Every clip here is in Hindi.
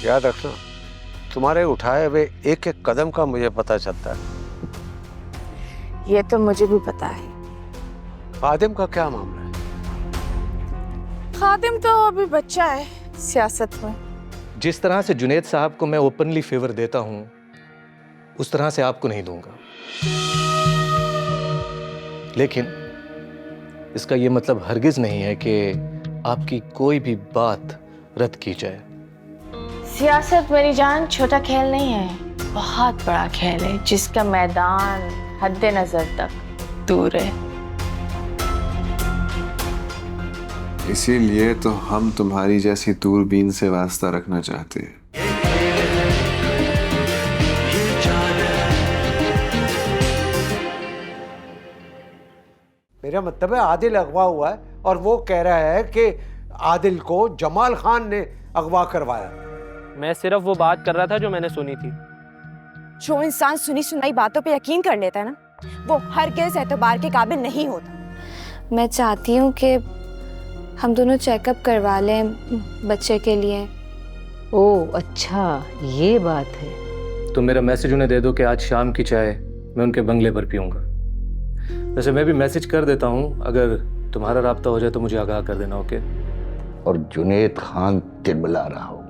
याद रखना, तुम्हारे उठाए हुए एक एक कदम का मुझे पता चलता है। ये तो मुझे भी पता है। खादिम का क्या मामला है? खादिम तो अभी बच्चा है सियासत में। जिस तरह से जुनेद साहब को मैं ओपनली फेवर देता हूं, उस तरह से आपको नहीं दूंगा। लेकिन इसका यह मतलब हरगिज नहीं है कि आपकी कोई भी बात रद्द की जाए। सियासत मेरी जान छोटा खेल नहीं है, बहुत बड़ा खेल है जिसका मैदान हद्दे नजर तक दूर है। इसीलिए तो हम तुम्हारी जैसी दूरबीन से वास्ता रखना चाहते हैं। मेरा मतलब है आदिल अगवा हुआ है और वो कह रहा है कि आदिल को जमाल खान ने अगवा करवाया। मैं सिर्फ वो बात कर रहा था जो मैंने सुनी थी। जो इंसान सुनी सुनाई बातों पे यकीन कर लेता है ना, वो हरगिज़ एतबार के काबिल नहीं होता। मैं चाहती हूँ कि हम दोनों चेकअप करवा लें बच्चे के लिए। ओह अच्छा, ये बात है। तो मेरा मैसेज उन्हें दे दो कि आज शाम की चाय मैं उनके बंगले पर पीऊंगा। वैसे मैं भी मैसेज कर देता हूँ, अगर तुम्हारा राब्ता हो जाए तो मुझे आगाह कर देना। ओके? और जुनेद खान तिलमिला रहा होगा।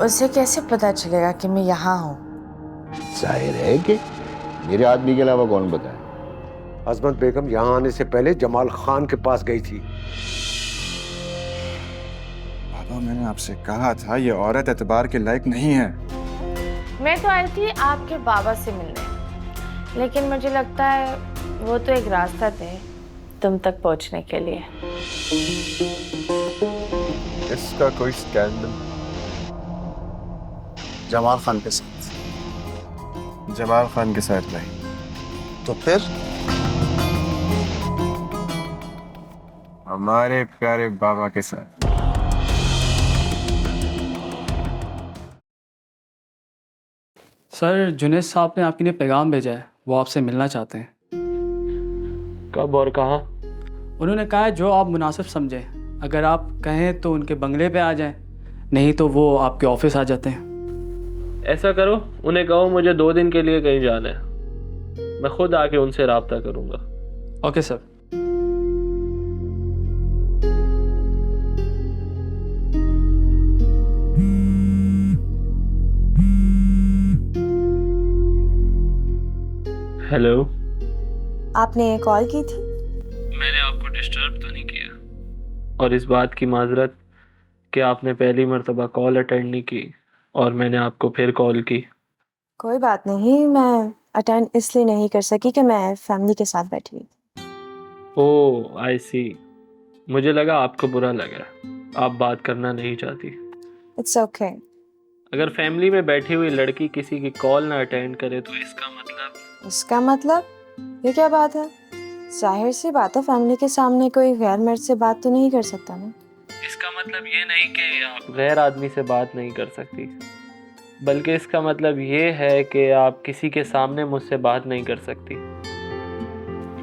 उसे कैसे पता चलेगा कि मैं यहाँ हूँ? जाहिर है कि मेरे आदमी के अलावा कौन बताए। अजमत बेगम यहाँ आने से पहले जमाल खान के पास गई थी। बाबा, मैंने आपसे कहा था ये औरत एतबार के लायक नहीं है। मैं तो आई थी आपके बाबा से मिलने, लेकिन मुझे लगता है वो तो एक रास्ता थे तुम तक पहुंचने के लिए। इसका कोई स्कैंडल? जमाल खान के साथ? जमाल खान के साथ नहीं तो फिर? हमारे प्यारे बाबा के साथ। सर, जुनेद साहब ने आपके लिए पैगाम भेजा है, वो आपसे मिलना चाहते हैं। कब और कहाँ? उन्होंने कहा है जो आप मुनासिब समझें। अगर आप कहें तो उनके बंगले पे आ जाएं, नहीं तो वो आपके ऑफिस आ जाते हैं। ऐसा करो, उन्हें कहो मुझे 2 दिन के लिए कहीं जाना है, मैं खुद आके उनसे राब्ता करूंगा। Okay sir. हेलो, आपने कॉल की थी? मैंने आपको डिस्टर्ब तो नहीं किया? और इस बात की माजरत कि आपने पहली मर्तबा कॉल अटेंड नहीं की और मैंने आपको फिर कॉल की। कोई बात नहीं, मैं अटेंड इसलिए नहीं कर सकी कि मैं फैमिली के साथ बैठी हुई थी। ओह आई सी, मुझे लगा आपको बुरा लगा, आप बात करना नहीं चाहती। It's okay. अगर फैमिली में बैठी हुई लड़की किसी की कॉल ना अटेंड करे तो इसका मतलब ये क्या बात है? जाहिर सी बात है, फैमिली के सामने कोई गैर मर्द से बात तो नहीं कर सकता ना। इसका मतलब ये नहीं कि आप गैर आदमी से बात नहीं कर सकती, बल्कि इसका मतलब ये है कि आप किसी के सामने मुझसे बात नहीं कर सकती,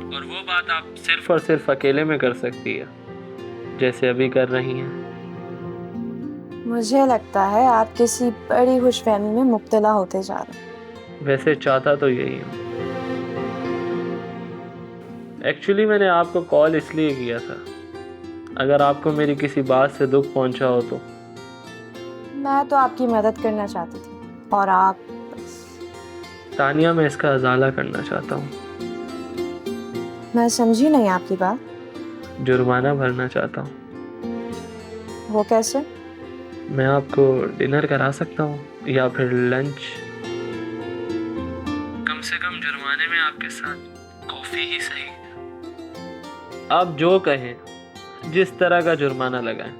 और वो बात आप सिर्फ और सिर्फ अकेले में कर सकती है, जैसे अभी कर रही हैं। मुझे लगता है आप किसी बड़ी खुशफहमी में मुब्तला होते जा रहे हैं। वैसे चाहता तो यही हूँ। एक्चुअली मैंने आपको कॉल इसलिए किया था, अगर आपको मेरी किसी बात से दुख पहुंचा हो तो। मैं तो आपकी मदद करना चाहती थी और आप तानिया, मैं इसका अजाला करना चाहता हूँ। मैं समझी नहीं आपकी बात। जुर्माना भरना चाहता हूँ। वो कैसे? मैं आपको डिनर करा सकता हूँ या फिर लंच। कम से कम जुर्माने में आपके साथ कॉफी ही सही। आप जो कहें, जिस तरह का जुर्माना लगाएं,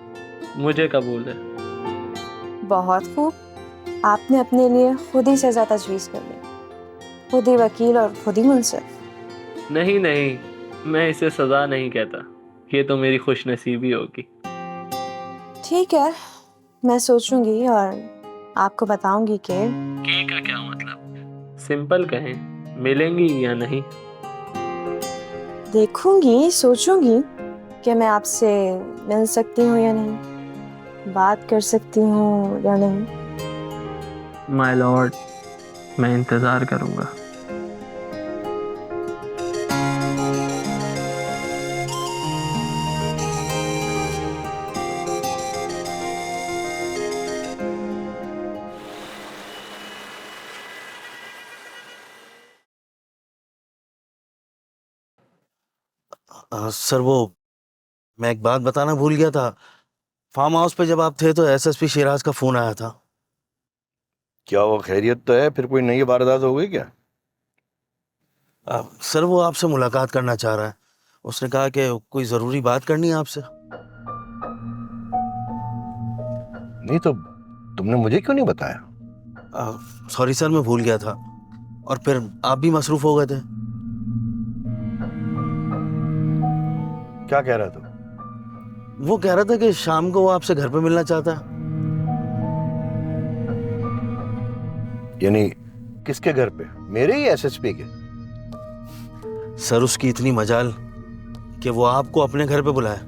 मुझे कबूल है। बहुत खूब, आपने अपने लिए खुद ही सजा तजवीज़ कर ली, खुद ही वकील और खुद ही मुंसिफ। नहीं नहीं, मैं इसे सजा नहीं कहता, ये तो मेरी खुशनसीबी होगी। ठीक है, मैं सोचूंगी और आपको बताऊंगी कि का क्या मतलब? सिंपल कहें, मिलेंगी या नहीं? देखूंगी, सोचूंगी कि मैं आपसे मिल सकती हूँ या नहीं। बात कर सकती हूँ या नहीं? माय लॉर्ड, मैं इंतज़ार करूँगा। सर वो मैं एक बात बताना भूल गया था। फार्म हाउस पे जब आप थे तो एसएसपी शिराज का फोन आया था। क्या वो खैरियत तो है? फिर कोई नई वारदात हो गई क्या? सर वो आपसे मुलाकात करना चाह रहा है। उसने कहा कि कोई जरूरी बात करनी है आपसे। नहीं तो तुमने मुझे क्यों नहीं बताया? सॉरी सर, मैं भूल गया था और फिर आप भी मसरूफ हो गए थे। क्या कह रहा तू? वो कह रहा था कि शाम को वो आपसे घर पे मिलना चाहता है। यानी किसके घर पे? मेरे ही एसएसपी के? सर उसकी इतनी मजाल कि वो आपको अपने घर पे बुलाए।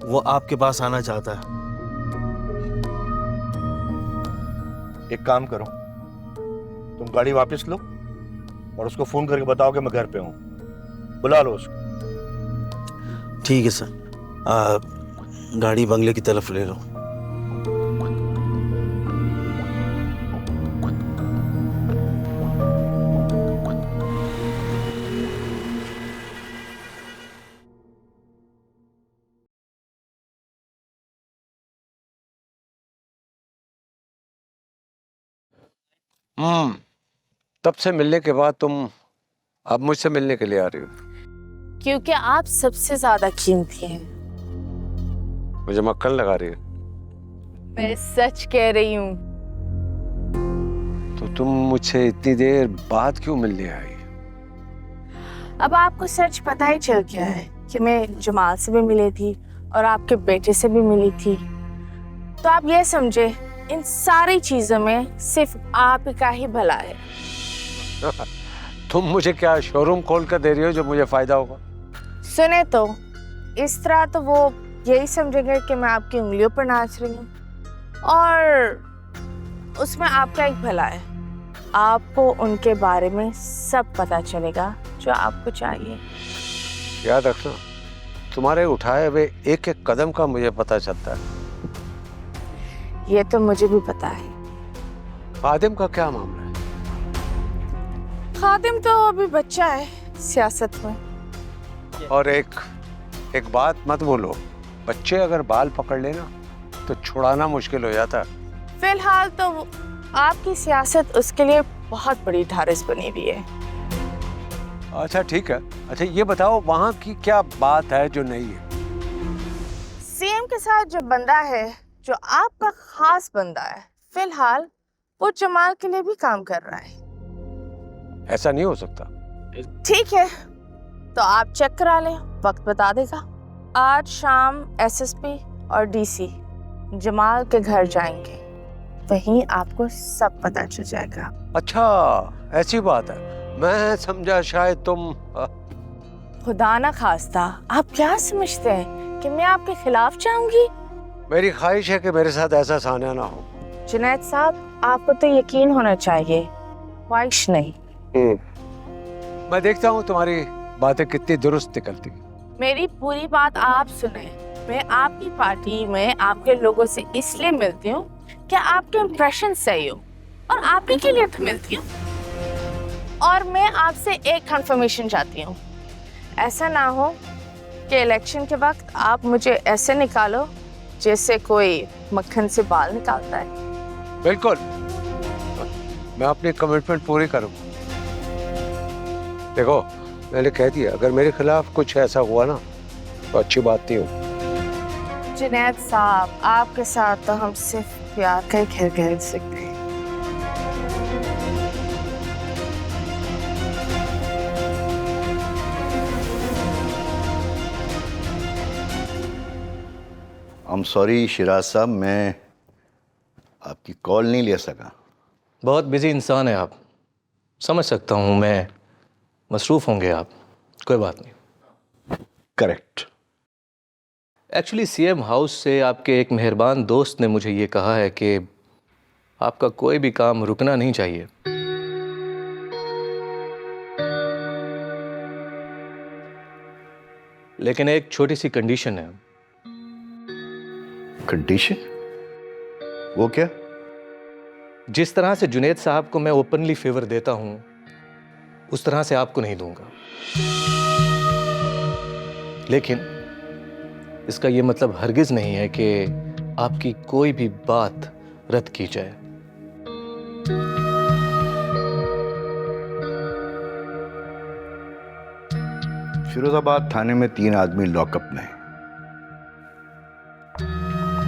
वो आपके पास आना चाहता है। एक काम करो, तुम गाड़ी वापस लो और उसको फोन करके बताओ कि मैं घर पे हूँ। बुला लो उसको। ठीक है सर। गाड़ी बंगले की तरफ ले लो। तब से मिलने के बाद तुम अब मुझसे मिलने के लिए आ रही हो? क्योंकि आप सबसे ज्यादा कीमती हैं। मुझे मक्खन लगा रही है? मैं सच कह रही हूँ। तो तुम मुझसे इतनी देर बाद क्यों मिलने आई? अब आपको सच पता ही चल गया है कि मैं जमाल से भी मिली थी और आपके बेटे से भी मिली थी। तो आप ये समझे, इन सारी चीजों में सिर्फ आपका ही भला है। तुम मुझे क्या शोरूम खोल कर दे रही हो जो मुझे फायदा होगा? सुने तो इस तरह तो वो यही समझेंगे कि मैं आपकी उंगलियों पर नाच रही हूँ, और उसमें आपका एक भला है। आपको उनके बारे में सब पता चलेगा जो आपको चाहिए। याद रखना, तुम्हारे उठाए हुए एक एक कदम का मुझे पता चलता है। ये तो मुझे भी पता है। खादिम का क्या मामला है? खादिम तो अभी बच्चा है सियासत में। और एक बात मत बोलो, बच्चे अगर बाल पकड़ लेना तो छुड़ाना मुश्किल हो जाता है। फिलहाल तो आपकी सियासत उसके लिए बहुत बड़ी ढारिस बनी हुई है। अच्छा ठीक है। अच्छा ये बताओ, वहाँ की क्या बात है जो नहीं है? सीएम के साथ जो बंदा है, जो आपका खास बंदा है, फिलहाल वो जमाल के लिए भी काम कर रहा है। ऐसा नहीं हो सकता। ठीक है, तो आप चेक करा लें, वक्त बता देगा। आज शाम एसएसपी और डीसी जमाल के घर जाएंगे, वहीं आपको सब पता चल जाएगा। अच्छा ऐसी बात है। मैं समझा शायद तुम खुदा ना खास्ता, आप क्या समझते हैं कि मैं आपके खिलाफ जाऊंगी? मेरी ख्वाहिश है कि मेरे साथ ऐसा सान्या ना हो। जुनैद साहब, आपको तो यकीन होना चाहिए, ख्वाहिश नहीं। मैं देखता हूँ तुम्हारी बातें कितनी दुरुस्त निकलती। मेरी पूरी बात आप सुने। मैं आपकी पार्टी में आपके लोगों से इसलिए मिलती हूँ कि आपके इम्प्रेशन सही हो, और आपके के लिए तो मिलती हूँ। और मैं आपसे एक कंफर्मेशन चाहती हूँ, ऐसा ना हो कि इलेक्शन के वक्त आप मुझे ऐसे निकालो जैसे कोई मक्खन से बाल निकालता है। बिल्कुल, मैं अपनी कमिटमेंट पूरी करूँगा। देखो, मैंने कह दिया, अगर मेरे खिलाफ कुछ ऐसा हुआ ना तो अच्छी बात नहीं होगी। जुनैद साहब, आपके साथ तो हम सिर्फ प्यार का ही खेल खेल सकते हैं। आई एम सॉरी शिराज साहब, मैं आपकी कॉल नहीं ले सका। बहुत बिजी इंसान है आप, समझ सकता हूँ मैं, मसरूफ़ होंगे आप, कोई बात नहीं। करेक्ट। एक्चुअली सीएम हाउस से आपके एक मेहरबान दोस्त ने मुझे ये कहा है कि आपका कोई भी काम रुकना नहीं चाहिए। लेकिन एक छोटी सी कंडीशन है। कंडीशन? वो क्या? जिस तरह से जुनेद साहब को मैं ओपनली फेवर देता हूं, उस तरह से आपको नहीं दूंगा। लेकिन इसका यह मतलब हरगिज नहीं है कि आपकी कोई भी बात रद्द की जाए। फिरोजाबाद थाने में 3 आदमी लॉकअप में हैं।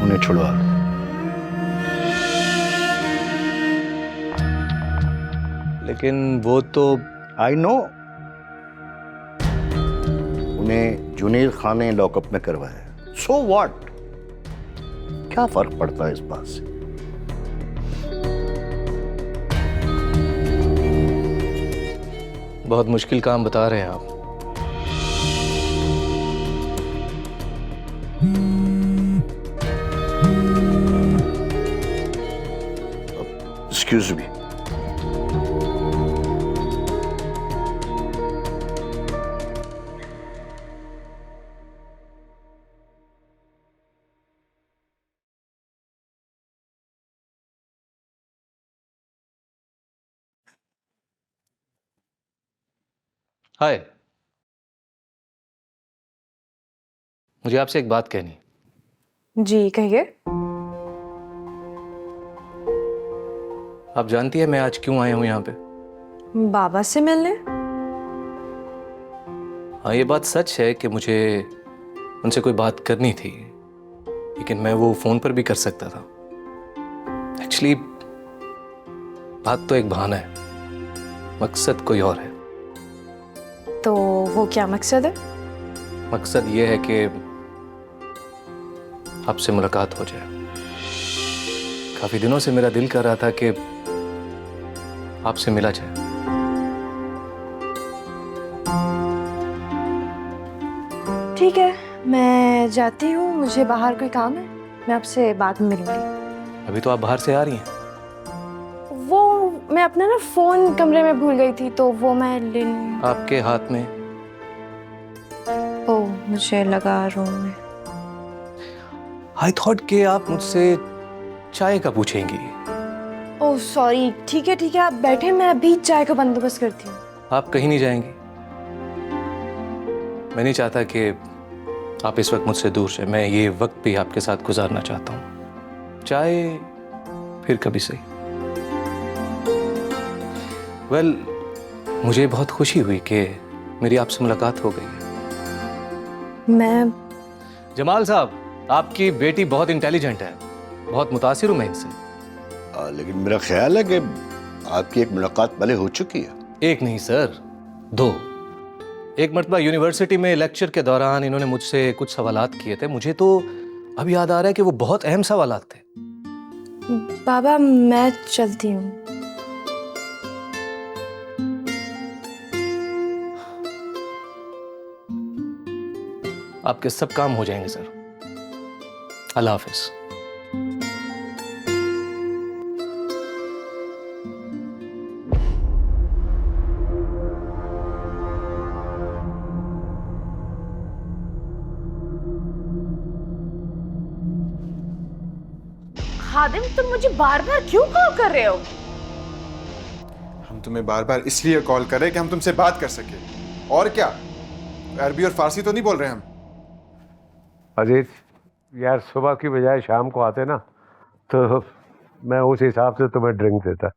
उन्हें छुड़वा दो। लेकिन वो तो आई नो। उन्हें जुनेद खान ने लॉकअप में करवाया। So what? क्या फर्क पड़ता है इस बात से? बहुत मुश्किल काम बता रहे हैं आप। Excuse me. हाय, मुझे आपसे एक बात कहनी। जी कहिए। आप जानती है मैं आज क्यों आया हूं यहाँ पे? बाबा से मिलने? हाँ, ये बात सच है कि मुझे उनसे कोई बात करनी थी, लेकिन मैं वो फोन पर भी कर सकता था। एक्चुअली बात तो एक बहाना है, मकसद कोई और है। तो वो क्या मकसद है? मकसद ये है कि आपसे मुलाकात हो जाए। काफी दिनों से मेरा दिल कर रहा था कि आपसे मिला जाए। ठीक है, मैं जाती हूँ, मुझे बाहर कोई काम है, मैं आपसे बाद में मिलूंगी। अभी तो आप बाहर से आ रही हैं। वो मैं अपना ना फोन कमरे में भूल गई थी, तो वो मैं लेने। आपके हाथ में? ओह, मुझे लगा रूम में। आई थॉट कि आप मुझसे चाय का पूछेंगी। ओह सॉरी, ठीक है आप बैठे, मैं अभी चाय का बंदोबस्त करती हूँ। आप कहीं नहीं जाएंगी? मैं नहीं चाहता कि आप इस वक्त मुझसे दूर से, मैं ये वक्त भी आपके साथ गुजारना चाहता हूँ। चाय फिर कभी सही। वेल, मुझे बहुत खुशी हुई कि मेरी आपसे मुलाकात हो गई है। मैं जमाल साहब, आपकी बेटी बहुत इंटेलिजेंट है, बहुत मुतासिर हूं मैं इनसे। लेकिन मेरा ख्याल है कि आपकी एक मुलाकात पहले हो चुकी है। एक नहीं सर, 2। एक मरतबा यूनिवर्सिटी में लेक्चर के दौरान इन्होंने मुझसे कुछ सवालात किए थे। मुझे तो अब याद आ रहा है कि वो बहुत अहम सवालात थे। बाबा, मैं चलती हूँ। आपके सब काम हो जाएंगे सर। अल्लाह हाफिज। खादिम, तुम मुझे बार बार क्यों कॉल कर रहे हो? हम तुम्हें बार बार इसलिए कॉल कर रहे हैं कि हम तुमसे बात कर सके। और क्या, अरबी और फारसी तो नहीं बोल रहे हम। अजीत यार, सुबह की बजाय शाम को आते ना, तो मैं उस हिसाब से तुम्हें ड्रिंक देता।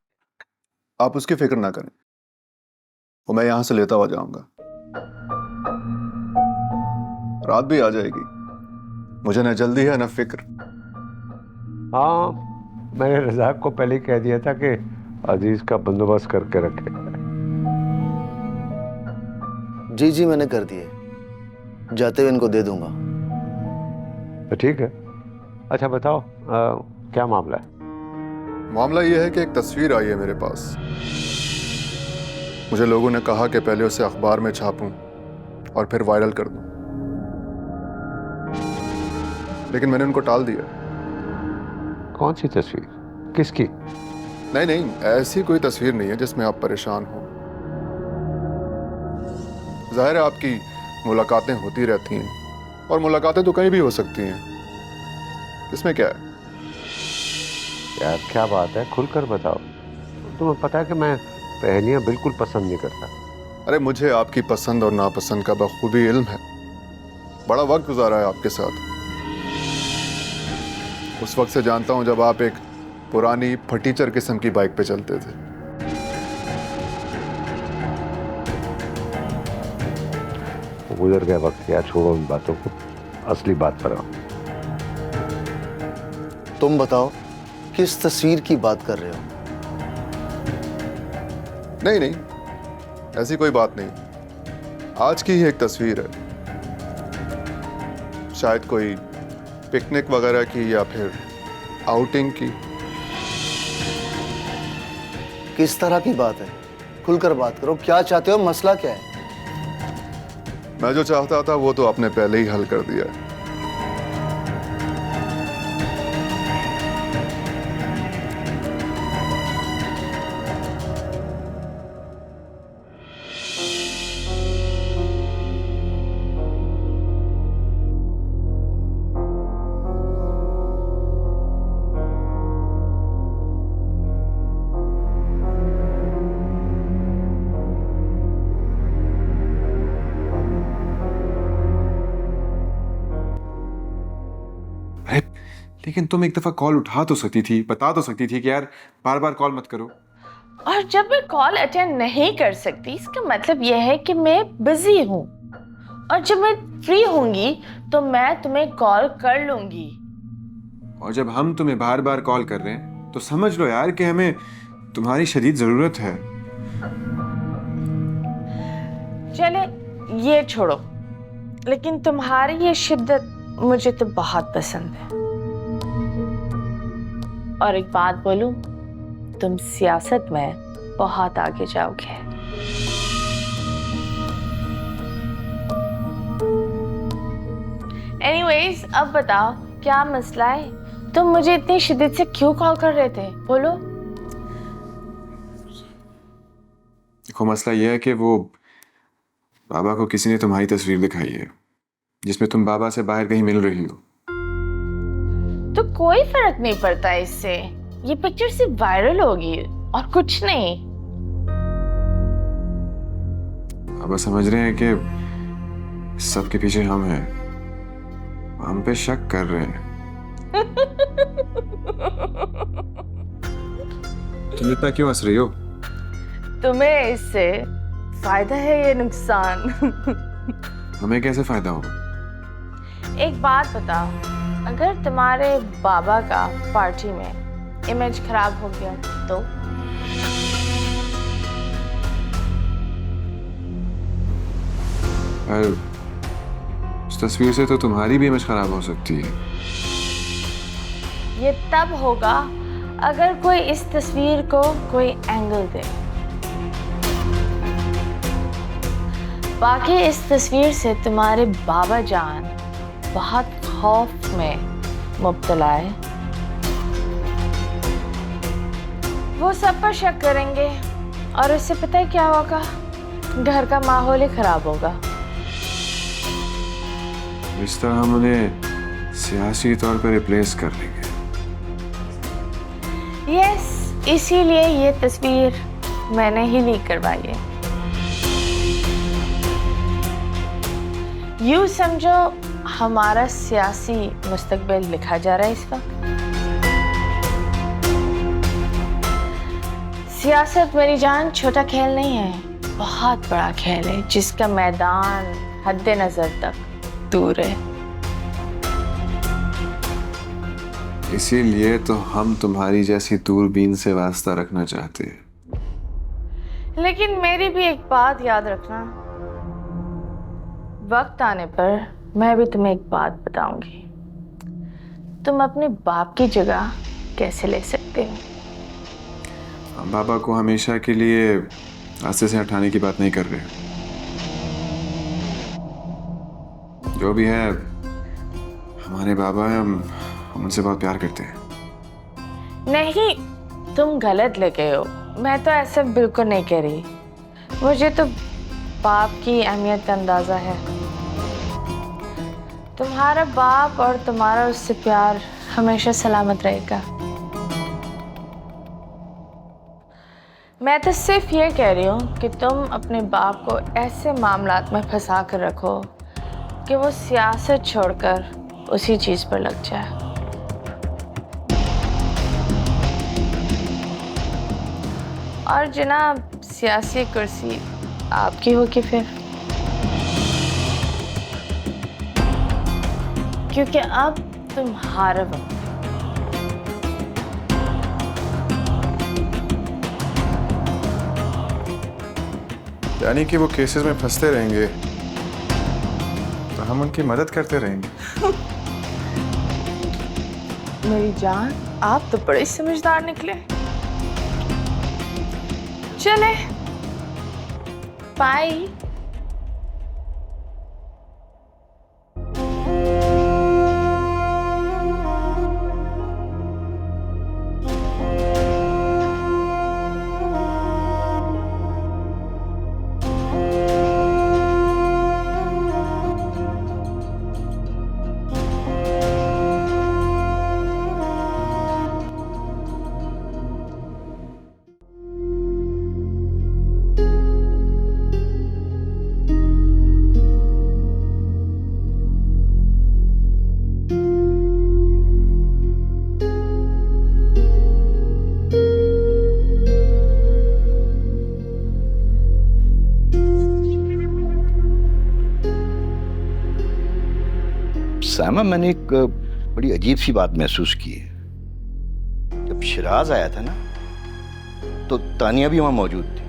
आप उसकी फिक्र ना करें, वो मैं यहां से लेता हुआ जाऊंगा। रात भी आ जाएगी, मुझे न जल्दी है न फिक्र। हाँ, मैंने रज़ाक को पहले ही कह दिया था कि अजीज का बंदोबस्त करके रखे। जी मैंने कर दिए, जाते हुए इनको दे दूंगा। तो ठीक है। अच्छा बताओ, क्या मामला है? मामला यह है कि एक तस्वीर आई है मेरे पास। मुझे लोगों ने कहा कि पहले उसे अखबार में छापूं और फिर वायरल कर दूं। लेकिन मैंने उनको टाल दिया। कौन सी तस्वीर? किसकी? नहीं नहीं, ऐसी कोई तस्वीर नहीं है जिसमें आप परेशान हो। जाहिर है आपकी मुलाकातें होती रहती हैं और मुलाकातें तो कहीं भी हो सकती हैं, इसमें क्या है? यार क्या बात है, खुलकर बताओ। तुम्हें पता है कि मैं पहेलियां बिल्कुल पसंद नहीं करता। अरे मुझे आपकी पसंद और नापसंद का बखूबी इल्म है। बड़ा वक्त गुजारा है आपके साथ। उस वक्त से जानता हूं जब आप एक पुरानी फटीचर किस्म की बाइक पे चलते थे। गुजर गया वक्त यार, छोड़ो इन बातों को, असली बात पर आओ। तुम बताओ किस तस्वीर की बात कर रहे हो? नहीं नहीं, ऐसी कोई बात नहीं। आज की ही एक तस्वीर है, शायद कोई पिकनिक वगैरह की या फिर आउटिंग की। किस तरह की बात है? खुलकर बात करो, क्या चाहते हो, मसला क्या है? मैं जो चाहता था वो तो आपने पहले ही हल कर दिया है। लेकिन तुम एक दफा कॉल उठा तो सकती थी, बता तो सकती थी कि यार बार बार कॉल मत करो। और जब मैं कॉल अटेंड नहीं कर सकती, इसका मतलब यह है कि मैं बिजी हूँ, और जब मैं फ्री होंगी तो मैं तुम्हें कॉल कर लूंगी। और जब हम तुम्हें बार बार कॉल कर रहे हैं तो समझ लो यार कि हमें तुम्हारी शदीद जरूरत है। चले ये छोड़ो, लेकिन तुम्हारी ये शिद्दत मुझे तो बहुत पसंद है। और एक बात बोलूं, तुम सियासत में बहुत आगे जाओगे। एनीवेज, अब बताओ क्या मसला है? तुम मुझे इतनी शिद्दत से क्यों कॉल कर रहे थे, बोलो। देखो मसला यह है कि वो बाबा को किसी ने तुम्हारी तस्वीर दिखाई है जिसमें तुम बाबा से बाहर कहीं मिल रही हो। तो कोई फर्क नहीं पड़ता इससे, ये पिक्चर सिर्फ वायरल होगी और कुछ नहीं। बाबा समझ रहे हैं कि सबके पीछे हम हैं, हम पे शक कर रहे हैं। तुम इतना क्यों हंस रही हो? तुम्हें इससे फायदा है या नुकसान? हमें कैसे फायदा होगा? एक बात बताओ, अगर तुम्हारे बाबा का पार्टी में इमेज खराब हो गया तो? उस तस्वीर से तो तुम्हारी भी इमेज खराब हो सकती है। ये तब होगा अगर कोई इस तस्वीर को कोई एंगल दे। बाकी इस तस्वीर से तुम्हारे बाबा जान बहुत खौफ में मुब्तला है। वो सब पर शक करेंगे और उससे पता है क्या होगा? घर का माहौल ही खराब होगा। इस तरह हम उन्हें सियासी तौर पर रिप्लेस कर लेंगे। यस, इसीलिए ये तस्वीर मैंने ही लीक करवाई है। यूं समझो हमारा सियासी मुस्तकबिल लिखा जा रहा है इस वक्त। सियासत मेरी जान छोटा खेल नहीं है, बहुत बड़ा खेल है जिसका मैदान हद्दे नजर तक दूर है। इसीलिए तो हम तुम्हारी जैसी दूरबीन से वास्ता रखना चाहते हैं। लेकिन मेरी भी एक बात याद रखना, वक्त आने पर मैं भी तुम्हें एक बात बताऊंगी। तुम अपने बाप की जगह कैसे ले सकते हो? हम बाबा को हमेशा के लिए रास्ते से हटाने की बात नहीं कर रहे। जो भी है हमारे बाबा हम उनसे बहुत प्यार करते हैं। नहीं, तुम गलत लगे हो। मैं तो ऐसा बिल्कुल नहीं कह रही। मुझे तो बाप की अहमियत का अंदाजा है। तुम्हारा बाप और तुम्हारा उससे प्यार हमेशा सलामत रहेगा। मैं तो सिर्फ ये कह रही हूँ कि तुम अपने बाप को ऐसे मामलात में फंसा कर रखो कि वो सियासत छोड़कर उसी चीज़ पर लग जाए। और जनाब, सियासी कुर्सी आपकी होगी फिर, क्योंकि अब तुम्हारा वक्त। यानी कि वो केसेस में फंसते रहेंगे तो हम उनकी मदद करते रहेंगे। मेरी जान, आप तो बड़े समझदार निकले। चले, बाय। सामा, मैंने एक बड़ी अजीब सी बात महसूस की है। जब शिराज आया था ना, तो तानिया भी वहां मौजूद थी।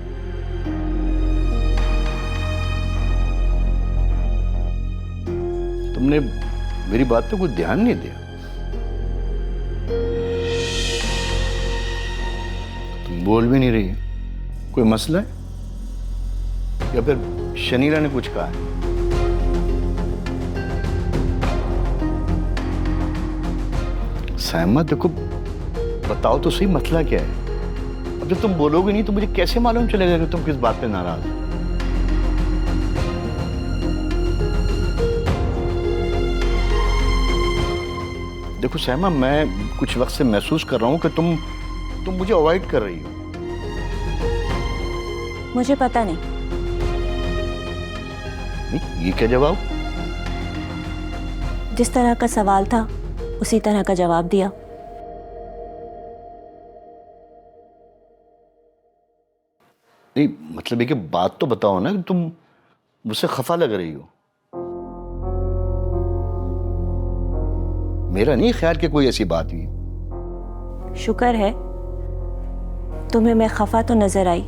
तुमने मेरी बात पे कोई ध्यान नहीं दिया। तुम बोल भी नहीं रही है। कोई मसला है या फिर शनीरा ने कुछ कहा है? सायमा, देखो, बताओ तो सही, मसला क्या है? अब जब तुम बोलोगे नहीं तो मुझे कैसे मालूम चलेगा कि तुम किस बात पे नाराज हो? देखो सायमा, मैं कुछ वक्त से महसूस कर रहा हूं कि तुम मुझे अवॉइड कर रही हो। मुझे पता नहीं। ये क्या जवाब? जिस तरह का सवाल था उसी तरह का जवाब दिया। नहीं, मतलब ये कि बात तो बताओ ना कि तुम मुझसे खफा लग रही हो। मेरा नहीं ख्याल कि कोई ऐसी बात हुई। शुक्र है तुम्हें मैं खफा तो नजर आई।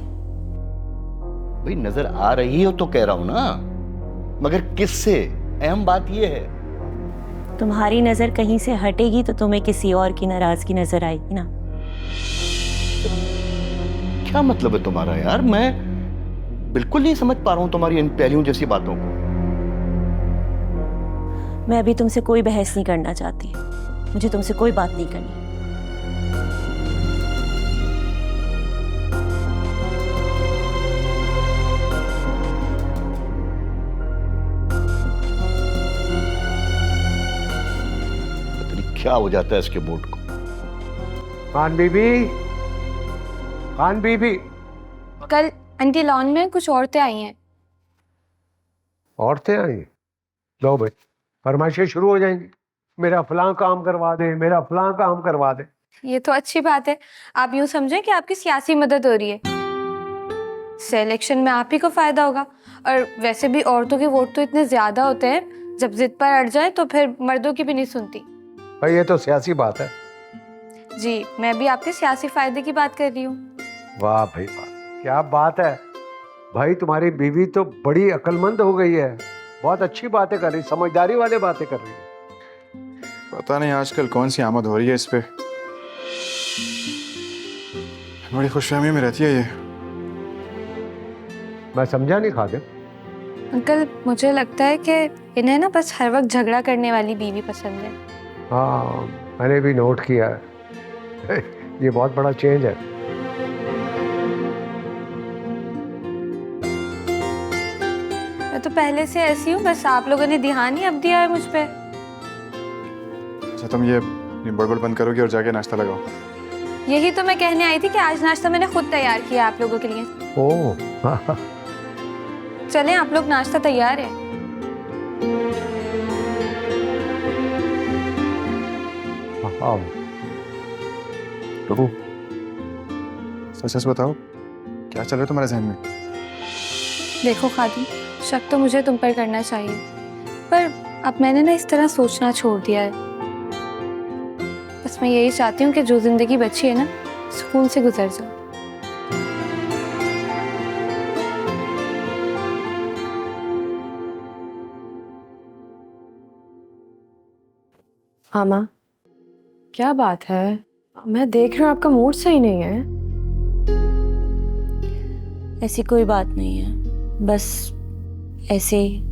भाई, नजर आ रही हो तो कह रहा हूं ना, मगर किससे? अहम बात यह है। तुम्हारी नजर कहीं से हटेगी तो तुम्हें किसी और की नाराजगी नजर आएगी ना। क्या मतलब है तुम्हारा यार? मैं बिल्कुल नहीं समझ पा रहा हूं तुम्हारी इन पहलियों जैसी बातों को। मैं अभी तुमसे कोई बहस नहीं करना चाहती। मुझे तुमसे कोई बात नहीं करनी। क्या हो जाता है इसके बोर्ड को? खान बीबी, खान बीबी। कल आंटी लॉन में कुछ औरतें आई हैं। औरतें आई? लो भाई, फरमाइशें शुरू हो जाएंगी। मेरा फलां काम करवा दे, मेरा फलां काम करवा दे। ये तो अच्छी बात है। आप यूं समझें कि आपकी सियासी मदद हो रही है। सिलेक्शन में आप ही को फायदा होगा। और वैसे भी औरतों के वोट तो इतने ज्यादा होते हैं, जब जिद पर अड़ जाए तो फिर मर्दों की भी नहीं सुनती। भाई, ये तो सियासी बात है। जी, मैं भी आपके सियासी फायदे की बात कर रही हूँ। वाह भाई वाह, क्या बात है भाई। तुम्हारी बीवी तो बड़ी अक्लमंद हो गई है। बहुत अच्छी बातें कर रही, समझदारी वाले बातें कर रही है। पता नहीं आजकल कौन सी आमद हो रही है इस पे। बड़ी खुशफहमी में रहती है ये। मैं समझा नहीं खादिम, अंकल मुझे लगता है कि इन्हें ना बस हर वक्त झगड़ा करने वाली बीवी पसंद है। हाँ, मैंने भी नोट किया है। ये बहुत बड़ा चेंज है। मैं तो पहले से ऐसी हूँ, बस आप लोगों ने ध्यान ही अब दिया है मुझ पे। अच्छा तुम ये बड़बड़ बंद करोगी और जाके नाश्ता लगाओ। यही तो मैं कहने आई थी कि आज नाश्ता मैंने खुद तैयार किया आप लोगों के लिए। ओह चलें, आप लोग, नाश्ता तैयार है। हाँ। प्रभु सच सच बताओ, क्या चल रहा है तुम्हारे जहन में? देखो खादी, शक तो मुझे तुम पर करना चाहिए, पर अब मैंने ना इस तरह सोचना छोड़ दिया है। बस मैं यही चाहती हूँ कि जो जिंदगी बची है ना, सुकून से गुजर जाओ। हाँ माँ, क्या बात है? मैं देख रही हूँ आपका मूड सही नहीं है। ऐसी कोई बात नहीं है, बस ऐसे ही।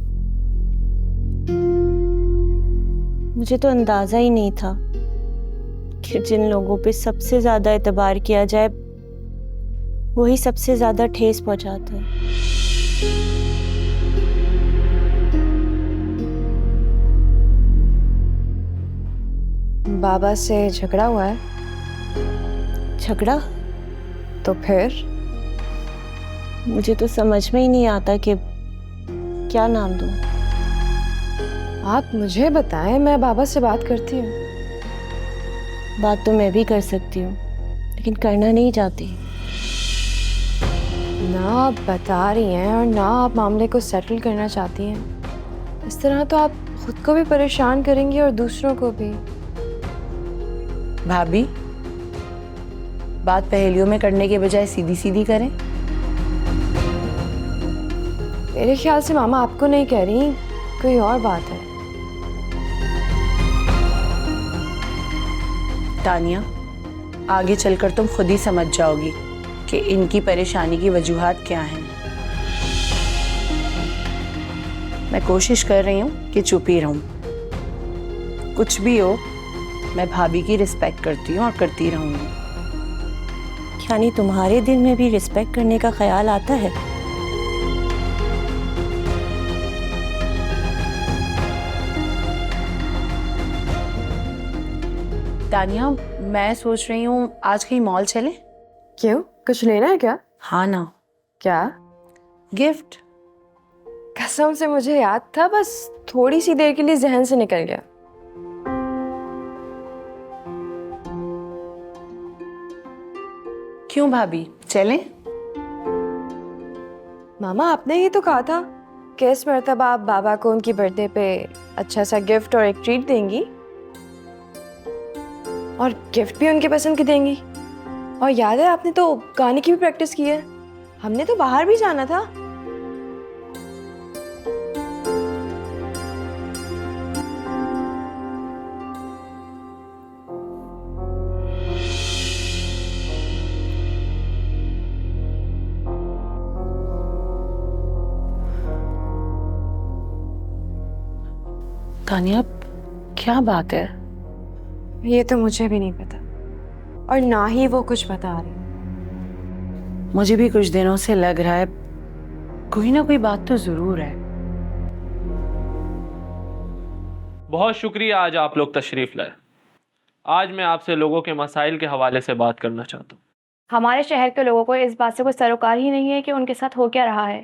मुझे तो अंदाजा ही नहीं था कि जिन लोगों पे सबसे ज्यादा एतबार किया जाए वही सबसे ज्यादा ठेस पहुंचाते हैं। बाबा से झगड़ा हुआ है? झगड़ा? तो फिर? मुझे तो समझ में ही नहीं आता कि क्या नाम दूं। आप मुझे बताएं, मैं बाबा से बात करती हूँ। बात तो मैं भी कर सकती हूँ, लेकिन करना नहीं चाहती। ना आप बता रही हैं और ना आप मामले को सेटल करना चाहती हैं। इस तरह तो आप खुद को भी परेशान करेंगी और दूसरों को भी। भाभी, बात पहेलियों में करने के बजाय सीधी सीधी करें। मेरे ख्याल से मामा आपको नहीं कह रही, कोई और बात है। तानिया, आगे चलकर तुम खुद ही समझ जाओगी कि इनकी परेशानी की वजूहात क्या हैं। मैं कोशिश कर रही हूँ कि चुप ही रहूं। कुछ भी हो, मैं भाभी की रिस्पेक्ट करती हूँ और करती रहूंगी। यानी तुम्हारे दिल में भी रिस्पेक्ट करने का ख्याल आता है? तानिया, मैं सोच रही हूँ आज कहीं मॉल चलें। क्यों, कुछ लेना है क्या? हाँ ना। क्या? गिफ्ट। कसम से मुझे याद था, बस थोड़ी सी देर के लिए जहन से निकल गया। क्यों भाभी, चलें? मामा, आपने ही तो कहा था कि इस मर्तबा आप बाबा को उनकी बर्थडे पे अच्छा सा गिफ्ट और एक ट्रीट देंगी, और गिफ्ट भी उनके पसंद की देंगी। और याद है, आपने तो गाने की भी प्रैक्टिस की है। हमने तो बाहर भी जाना था। तानिया, क्या बात है? ये तो मुझे भी नहीं पता, और ना ही वो कुछ बता रही। मुझे भी कुछ दिनों से लग रहा है कोई ना कोई बात तो जरूर है। बहुत शुक्रिया आज आप लोग तशरीफ लाए। आज मैं आपसे लोगों के मसाइल के हवाले से बात करना चाहता हूँ। हमारे शहर के लोगों को इस बात से कोई सरोकार ही नहीं है कि उनके साथ हो क्या रहा है,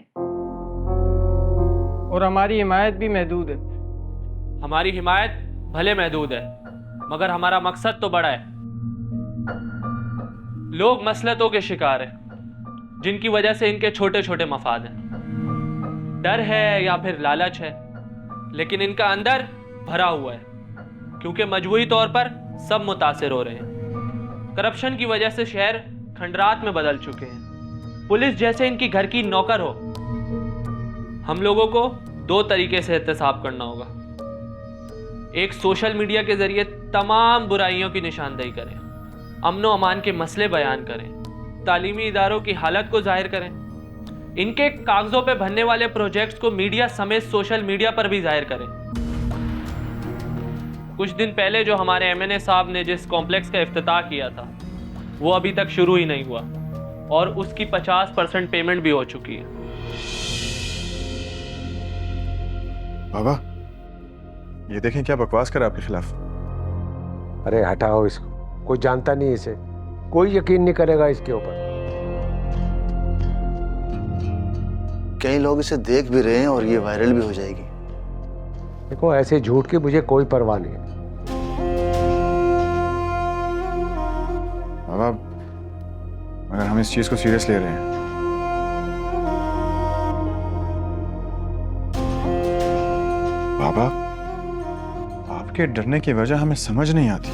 और हमारी हिमायत भी महदूद है। हमारी हिमायत भले महदूद है, मगर हमारा मकसद तो बड़ा है। लोग मसलतों के शिकार हैं, जिनकी वजह से इनके छोटे छोटे मफाद हैं। डर है या फिर लालच है, लेकिन इनका अंदर भरा हुआ है, क्योंकि मजबूरी तौर पर सब मुतासिर हो रहे हैं। करप्शन की वजह से शहर खंडरात में बदल चुके हैं। पुलिस जैसे इनकी घर की नौकर हो। हम लोगों को दो तरीके से एहतसाब करना होगा। एक, सोशल मीडिया के जरिए तमाम बुराइयों की निशानदेही करें, अमन व अमान के मसले बयान करें, तालीमी इदारों की हालत को जाहिर करें। इनके कागजों पे बनने वाले प्रोजेक्ट्स को मीडिया समेत सोशल मीडिया पर भी जाहिर करें। कुछ दिन पहले जो हमारे एमएनए साहब ने जिस कॉम्प्लेक्स का इफ्तिताह किया था वो अभी तक शुरू ही नहीं हुआ और उसकी 50% पेमेंट भी हो चुकी है। बाबा, ये देखें क्या बकवास करा आपके खिलाफ। अरे हटाओ इसको, कोई जानता नहीं इसे, कोई यकीन नहीं करेगा इसके ऊपर। कई लोग इसे देख भी रहे हैं और ये वायरल भी हो जाएगी। देखो, ऐसे झूठ की मुझे कोई परवाह नहीं है। बाबा, मगर हम इस चीज को सीरियस ले रहे हैं। बाबा, आपके डरने की वजह हमें समझ नहीं आती।